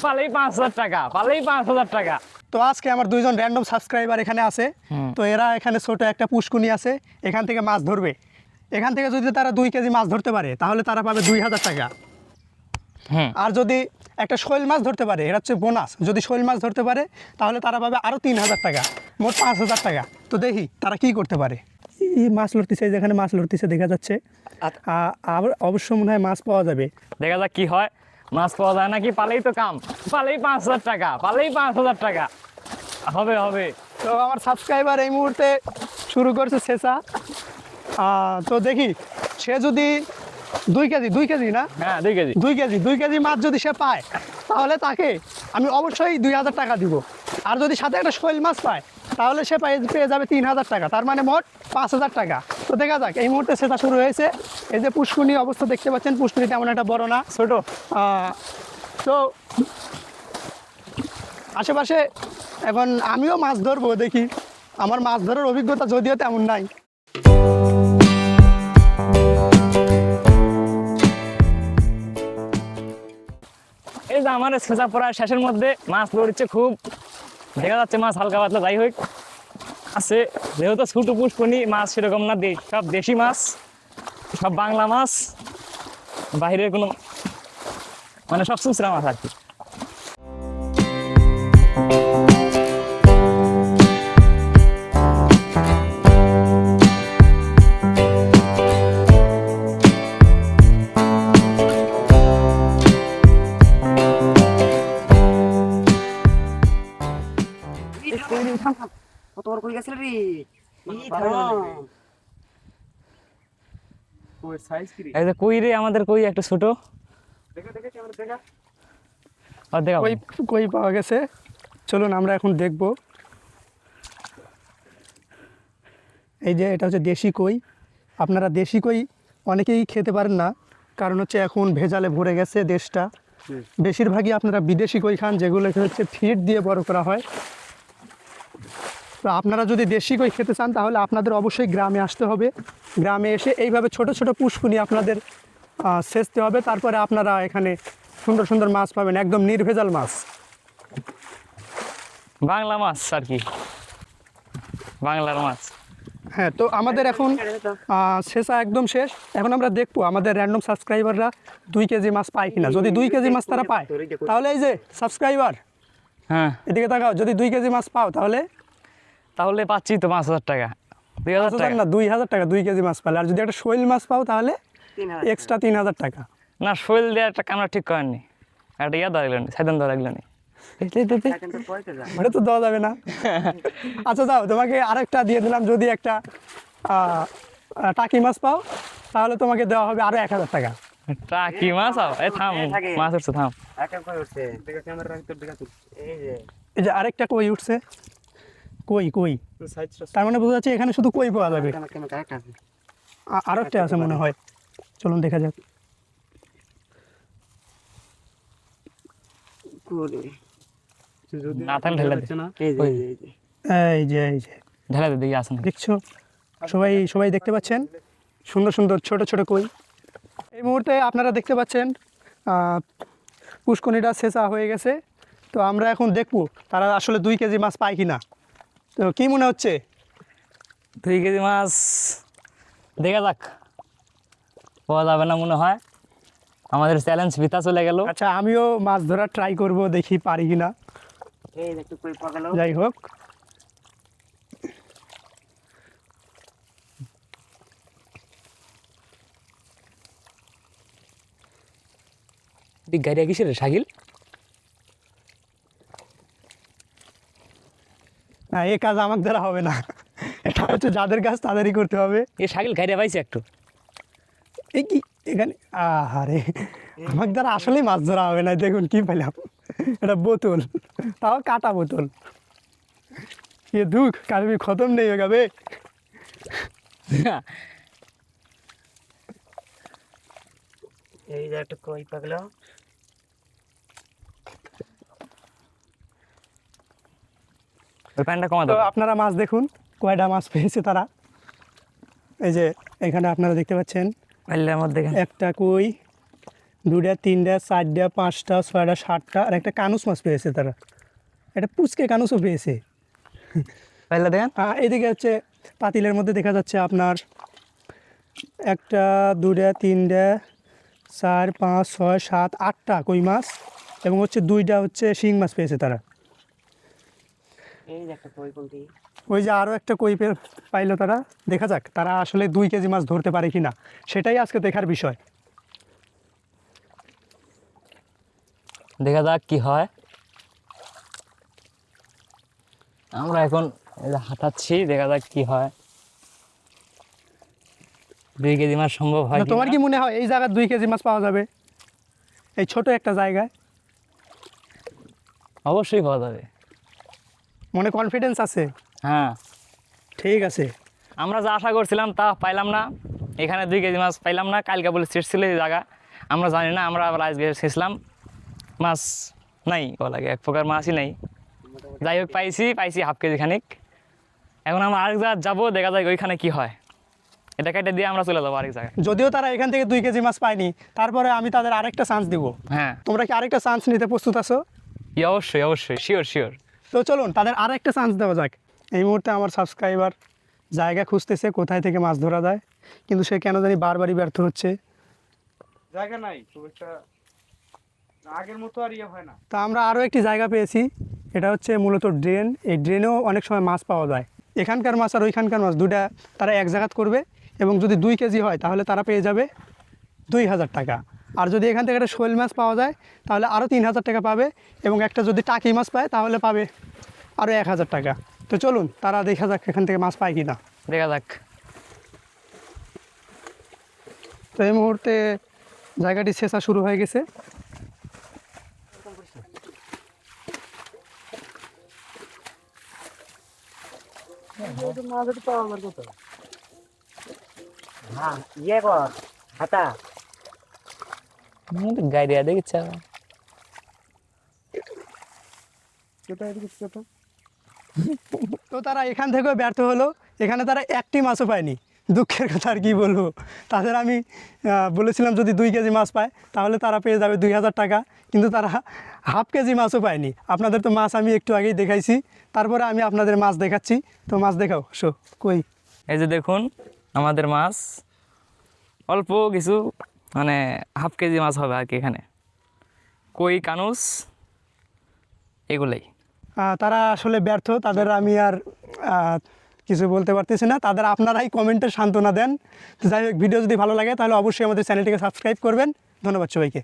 পালেই 5,000 টাকা, পালেই 5,000 টাকা। তো আজকে আমার দুইজন র্যান্ডম সাবস্ক্রাইবার এখানে আছে। তো এরা এখানে ছোট একটা পুষ্কুনি আছে, এখান থেকে মাছ ধরবে। এখান থেকে যদি তারা 2 কেজি মাছ ধরতে পারে তাহলে তারা পাবে 2,000 টাকা। আর যদি একটা শৈল মাছ ধরতে পারে, এটা হচ্ছে বোনাস, যদি শৈল মাছ ধরতে পারে তাহলে তারা পাবে আরও 3,000 টাকা, মোট 5,000 টাকা। তো দেখি তারা কি করতে পারে। এই মাছ লড়তেছে, যেখানে মাছ লড়তেছে দেখা যাচ্ছে। আবার অবশ্য মনে হয় মাছ পাওয়া যাবে। দেখা যাক কি হয়, মাছ পাওয়া যায় নাকি। পালেই তো কাম, পালেই 5,000 টাকা, পালেই 5,000 টাকা। হবে হবে। তো আমার সাবস্ক্রাইবার এই মুহূর্তে শুরু করছে ছেঁচা। তো দেখি সে যদি 2 কেজি না, হ্যাঁ 2 কেজি। 2 কেজি মাছ যদি সে পায় তাহলে তাকে আমি অবশ্যই 2,000 টাকা দিব। আর যদি সাথে একটা শৈল মাছ পায় তাহলে সে পেয়ে যাবে 3,000 টাকা, তার মানে মোট 5,000 টাকা। তো দেখা যাক, এই মুহূর্তে সেটা শুরু হয়েছে। এই যে পুষ্কুনি অবস্থা দেখতে পাচ্ছেন, পুষ্কুনি তেমন একটা বড় না, ছোট। তো আশেপাশে এখন আমিও মাছ ধরবো, দেখি। আমার মাছ ধরার অভিজ্ঞতা যদিও তেমন নাই। এই যে আমার ছেঁচা পড়ার শেষের মধ্যে মাছ লড়ছে খুব, দেখা যাচ্ছে মাছ হালকা পাতলা যাই হোক আছে। যেহেতু ছোট পুষ্কনি, মাছ সেরকম না, সব দেশি মাছ, সব বাংলা মাছ, বাইরের কোনো মানে সব চুচরা মাছ আর কি। কত বড় কই গেছিল রে? এই যে কই রে, আমাদের কই একটা ছোট। আর দেখা কই কই পাওয়া গেছে, চলুন আমরা এখন দেখব। এই যে এটা হচ্ছে দেশি কই। আপনারা দেশি কই অনেকেই খেতে পারেন না, কারণ হচ্ছে এখন ভেজালে ভরে গেছে দেশটা। বেশিরভাগই আপনারা বিদেশি কই খান, যেগুলো হচ্ছে ফিড দিয়ে বড় করা হয়। তো আপনারা যদি দেশি কই খেতে চান তাহলে আপনাদের অবশ্যই গ্রামে আসতে হবে। গ্রামে এসে এইভাবে ছোট ছোট পুষ্কুনি আপনাদের সেচতে হবে, তারপরে আপনারা এখানে সুন্দর সুন্দর মাছ পাবেন, একদম নির্ভেজাল মাছ। বাংলা মাছ আর কি, বাংলার মাছ। হ্যাঁ, তো আমাদের এখন শেষা একদম শেষ। এখন আমরা দেখবো আমাদের র্যান্ডম সাবস্ক্রাইবাররা 2 কেজি মাছ পায় কিনা। যদি 2 কেজি মাছ তারা পায় তাহলে, এই যে সাবস্ক্রাইবার হ্যাঁ, এদিকে তাকাও, যদি 2 কেজি মাছ পাও তাহলে তাহলে পাচ্ছি তো 5,000 টাকা, 2,000 টাকা না, 2,000 টাকা 2 কেজি মাছ পালে। আর যদি একটা শৈল মাছ পাও তাহলে এক্সট্রা 3,000 টাকা। না, শৈল দিয়ে একটা কামড়া ঠিক করেননি, একটা ইয়া ধরা গেলেনি, সাইদান ধরা গেলেনি। ওটা তো দেওয়া যাবে না। আচ্ছা যাও, তোমাকে আরেকটা দিয়ে দিলাম। যদি একটা টাকি মাছ পাও তাহলে তোমাকে দেওয়া হবে আরো 1,000 টাকা। টাকি মাছ? এই থাম, মাছ উঠছে, থাম। এই যে আরেকটা কই উঠছে, কই কই, তার মানে বোঝা যাচ্ছে এখানে শুধু কই পাওয়া যাবে। আরো একটা আছে মনে হয়, চলুন দেখা যাক। না থাকলে ঢেলে দে, এই যে ঢেলে দে, দেখি আসে না। দেখছো, সবাই দেখতে পাচ্ছেন সুন্দর সুন্দর ছোট ছোট কই। এই মুহূর্তে আপনারা দেখতে পাচ্ছেন পুষ্কনিটা ছেঁচা হয়ে গেছে। তো আমরা এখন দেখব তারা আসলে 2 কেজি মাছ পায় কিনা। তো কি মনে হচ্ছে? 2 কেজি মাছ দেখা যাক, পাওয়া যাবে না মনে হয়। আমাদের চ্যালেঞ্জ ভিতা চলে গেল। আচ্ছা, আমিও মাছ ধরার ট্রাই করব, দেখি পারি কিনা। যাই হোক, গাড়ি কিসের রে শাকিল? না, এই কাজ আমার দ্বারা হবে না। এটা হচ্ছে যাদের কাজ তাদেরই করতে হবে। এ শাকিল গাড়ি পাইছে একটু। এই কি এখানে, আরে আমার দ্বারা আসলেই মাছ ধরা হবে না। দেখুন কি পেলাম, এটা বোতল, তাও কাটা বোতল। ये दुख कभी खत्म नहीं होगा बे। এই যে একটা কই পাগলা। ওই প্যান্টটা কমা তো দাও। আপনারা মাছ দেখুন, কয়টা মাছ পেয়েছে তারা। এই যে এখানে আপনারা দেখতে পাচ্ছেন পাল্লার মধ্যে একটা কই, 2টা 3টা 4টা 5টা 6টা 7টা আর একটা কানুস মাছ পেয়েছে তারা, একটা পুচকে কানুসও পেয়েছে। পাইলা দেখেন এদিকে হচ্ছে পাতিলের মধ্যে দেখা যাচ্ছে আপনার 1টা 2টা 3টা 4 5 6 7 8টা কই মাছ এবং হচ্ছে 2টা হচ্ছে শিং মাছ পেয়েছে তারা। এই যে একটা কই কোনটি ওই যে আরও একটা কই পাইলো তারা, দেখা যাক তারা আসলে 2 কেজি মাছ ধরতে পারে কি না, সেটাই আজকে দেখার বিষয়। দেখা যাক কি হয়। আমরা এখন এই যে হাঁটাচ্ছি, দেখা যাক কি হয়। 2 কেজি মাছ সম্ভব হয় তোমার কিনা। কি মনে হয় এই জায়গায় 2 কেজি মাছ পাওয়া যাবে এই ছোট একটা জায়গায়? অবশ্যই পাওয়া যাবে। মনে কনফিডেন্স আছে? হ্যাঁ, ঠিক আছে। আমরা যা আশা করছিলাম তা পাইলাম না। এখানে 2 কেজি মাছ পাইলাম না। কালকে বলে ছিট ছিল এই জায়গা, আমরা জানি না। আমরা আবার আজকে ছিঁচলাম, মাছ নাই, ও লাগে এক প্রকার মাছই নাই। যাই হোক পাইছি হাফ কেজি খানিক। এখন আমরা আরেক জায়গায় যাবো, দেখা যায় ওইখানে কি হয়। এটা কেটে দিয়ে আমরা চলে যাবো আরেক জায়গায়। যদিও তারা এখান থেকে 2 কেজি মাছ পায়নি, তারপরে আমি তাদের আরেকটা চান্স দিব। হ্যাঁ, তোমরা কি আরেকটা চান্স নিতে প্রস্তুত আছো? অবশ্যই অবশ্যই, শিওর। তো চলুন তাদের আরেকটা চান্স দেওয়া যাক। এই মুহূর্তে আমার সাবস্ক্রাইবার জায়গা খুঁজতেছে কোথায় থেকে মাছ ধরা যায়, কিন্তু সে কেন জানি বারবারই ব্যর্থ হচ্ছে। জায়গা নাই খুব একটা, আগের মতো আর ইয়ে হয় না। তা আমরা আরও একটি জায়গা পেয়েছি, এটা হচ্ছে মূলত ড্রেন। এই ড্রেনেও অনেক সময় মাছ পাওয়া যায়। এখানকার মাছ আর ওইখানকার মাছ দুটা তারা এক জায়গাত করবে, এবং যদি 2 কেজি হয় তাহলে তারা পেয়ে যাবে 2000 টাকা। আর যদি এখান থেকে একটা শোল মাছ পাওয়া যায় তাহলে আরও 3000 টাকা পাবে, এবং একটা যদি টাকি মাছ পায় তাহলে পাবে আরও 1000 টাকা। তো চলুন তারা দেখা যাক এখান থেকে মাছ পায় কি না। দেখা যাক। তো এই মুহূর্তে জায়গাটি ছেঁচা শুরু হয়ে গেছে। হ্যাঁ ইয়ে কর হাতা গাড়ি দেখছে তো তারা এখান থেকেও ব্যর্থ হলো, এখানে তারা একটি মাছও পায়নি। দুঃখের কথা আর কী বলবো। তাদের আমি বলেছিলাম যদি 2 কেজি মাছ পায় তাহলে তারা পেয়ে যাবে 2000 টাকা, কিন্তু তারা হাফ কেজি মাছও পায়নি। আপনাদের তো মাছ আমি একটু আগেই দেখাইছি, তারপরে আমি আপনাদের মাছ দেখাচ্ছি। তো মাছ দেখাও কই। এই যে দেখুন আমাদের মাছ, অল্প কিছু, মানে হাফ কেজি মাছ হবে আর কি। এখানে কই, কানুস, এগুলাই। তারা আসলে ব্যর্থ, তাদের আমি আর কিছু বলতে পারতেছি না। তাদের আপনারাই কমেন্টে সান্ত্বনা দেন। তো যাই হোক, ভিডিও যদি ভালো লাগে তাহলে অবশ্যই আমাদের চ্যানেলটিকে সাবস্ক্রাইব করবেন। ধন্যবাদ সবাইকে।